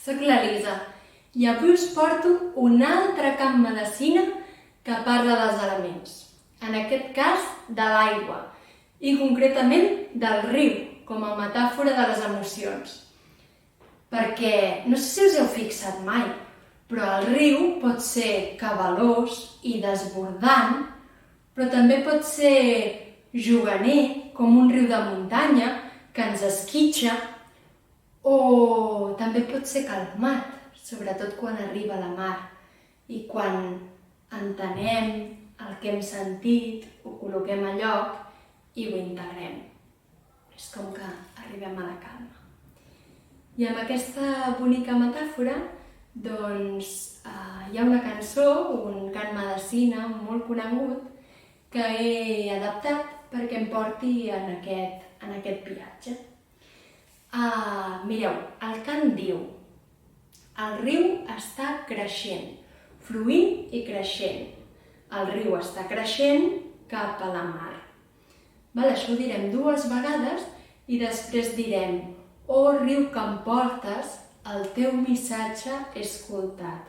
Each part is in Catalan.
Soc l'Elisa i avui us porto un altre camp medecina que parla dels elements, en aquest cas de l'aigua i concretament del riu com a metàfora de les emocions. Perquè no sé si us heu fixat mai, però el riu pot ser cabalós i desbordant, però també pot ser juganer, com un riu de muntanya que ens esquitxa, o també pot ser calmat, sobretot quan arriba a la mar i quan entenem el que hem sentit, ho col·loquem a lloc i ho integrem. És com que arribem a la calma. I amb aquesta bonica metàfora, doncs, hi ha una cançó, un cant medecina molt conegut, que he adaptat perquè em porti en aquest viatge. Mireu, el cant diu: el riu està creixent, fluint i creixent. El riu està creixent cap a la mar. Això ho direm 2 vegades i després direm: oh riu que em portes, el teu missatge he escoltat.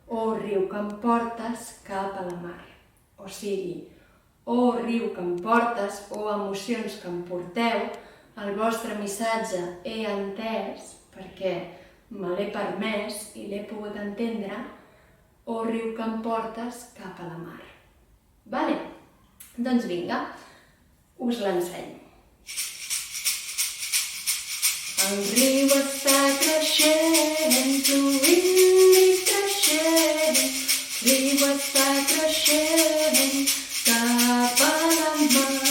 Oh riu que em portes cap a la mar. O sigui, oh riu que em portes, oh emocions que em porteu, el vostre missatge he entès perquè me l'he permès i l'he pogut entendre. Oh riu que em portes cap a la mar. Vale? Doncs vinga, us l'ensenyo. El riu està creixent, fluint i creixent. El riu està creixent cap a la mar.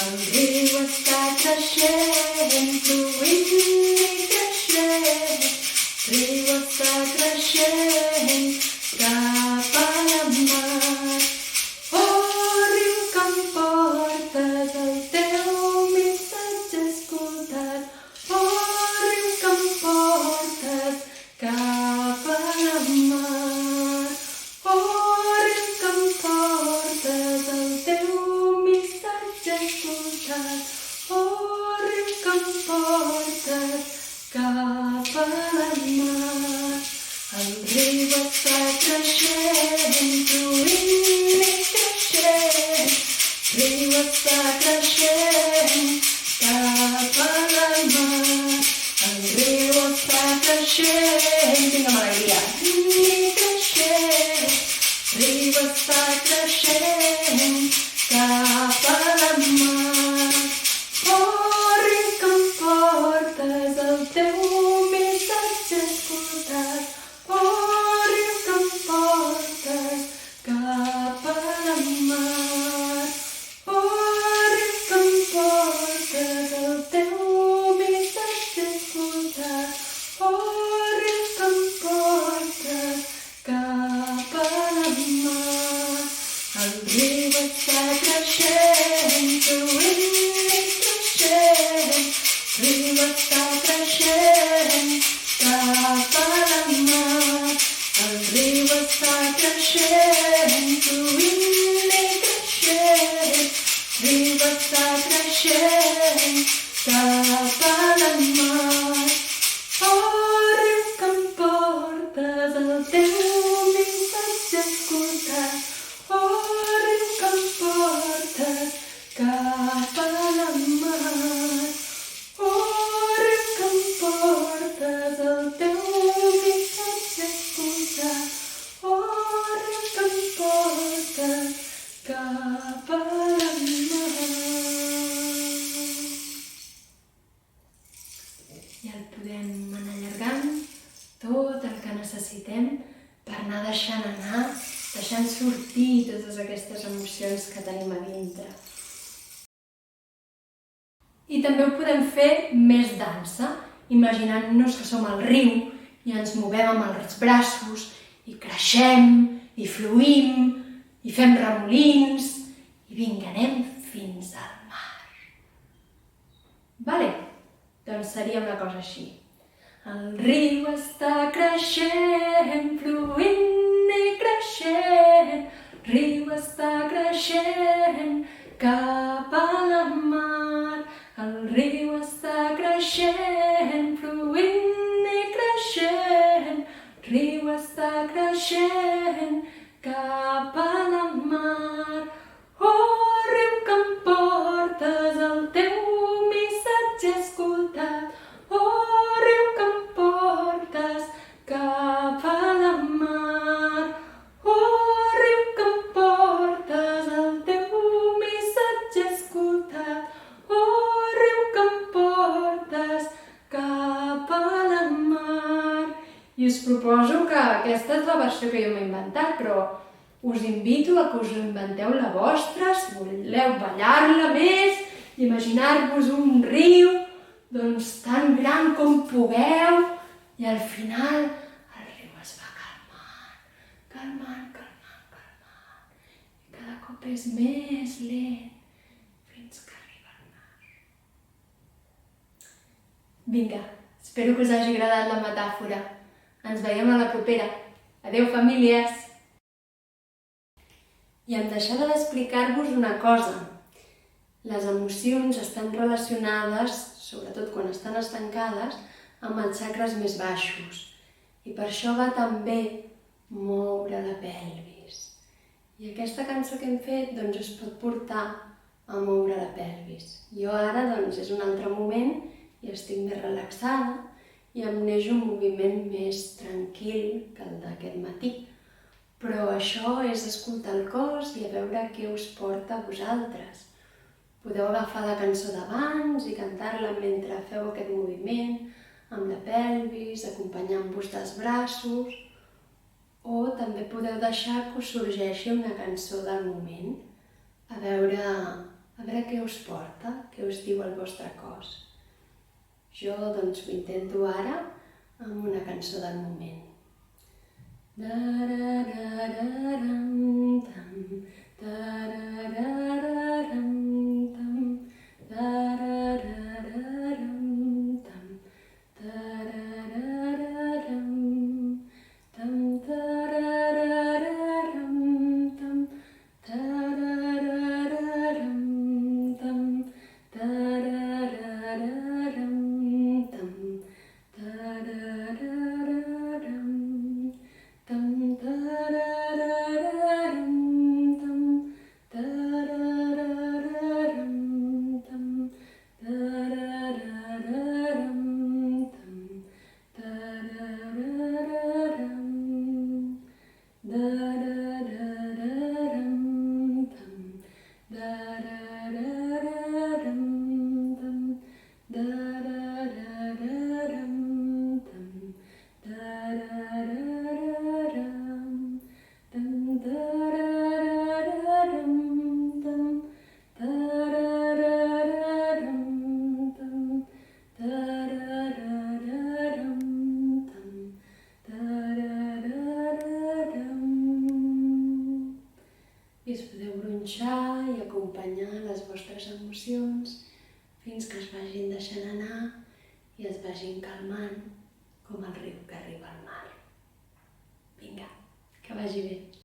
El riu està creixent, fluint i creixent. El riu està creixent cap a la mar. Oh, riu que em portes, el teu missatge he escoltat. Oh, riu que em portes cap a la mar. Oh, riu que em portes, el teu missatge he escoltat. Oh, riu que em portes cap a la mar. El riu està creixent, fluint i creixent. El riu està creixent cap a la mar. El riu està creixent, vinga amb alegria, i creixent. El riu està creixent cap a la mar. Oh, riu que em portes, el teu missatge he escoltat. Oh, riu que em portes cap a la mar. Oh, riu que em portes, el teu missatge he escoltat. Oh, riu que em portes cap a la mar. El riu està creixent, fluint i creixent. El riu està creixent cap a la mar. El riu està creixent, fluint i creixent. El riu està creixent cap a la mar. Oh, riu que em portes, el teu missatge he escoltat. Oh, riu que em portes cap a la mar. Oh, riu que em portes, el teu missatge he escoltat. Oh, riu que em portes cap a la mar. I el podem anar allargant tot el que necessitem per anar deixant anar, deixant sortir totes aquestes emocions que tenim a dintre. I també ho podem fer més dansa, imaginant-nos que som al riu i ens movem amb els braços i creixem i fluïm i fem remolins i vinga, anem fins al mar. Vale? Doncs seria una cosa així. El riu està creixent, fluint i creixent. El riu està creixent cap a la mar. El riu està creixent, fluint i creixent. creixent cap a la mar. Oh, riu que em portes el teu missatge escoltat. Oh, riu que em portes cap a la mar. Oh, riu que em portes el teu missatge escoltat. Oh, riu que em portes cap a la mar. I us proposo que aquesta és la versió que jo m'he inventat, però us invito a que us inventeu la vostra, si voleu ballar-la més, imaginar-vos un riu tan gran com pugueu, i al final el riu es va calmant, calmant, calmant, calmant, i cada cop és més lent, fins que arriba al mar. Vinga, espero que us hagi agradat la metàfora. Ens veiem a la propera. Adéu, famílies! I em deixava d'explicar-vos una cosa. Les emocions estan relacionades, sobretot quan estan estancades, amb els xacres més baixos. I per això va tan bé moure la pelvis. I aquesta cançó que hem fet us pot portar a moure la pelvis. Jo ara és un altre moment i estic més relaxada i em neix un moviment més tranquil que el d'aquest matí. Però això és escoltar el cos i a veure què us porta a vosaltres. Podeu agafar la cançó d'abans i cantar-la mentre feu aquest moviment amb la pelvis, acompanyant-vos dels braços, o també podeu deixar que us sorgeixi una cançó del moment, a veure què us porta, què us diu el vostre cos. Jo ho intento ara amb una cançó del moment. I us podeu gronxar i acompanyar les vostres emocions fins que es vagin deixant anar i es vagin calmant com el riu que arriba al mar. Vinga, que vagi bé!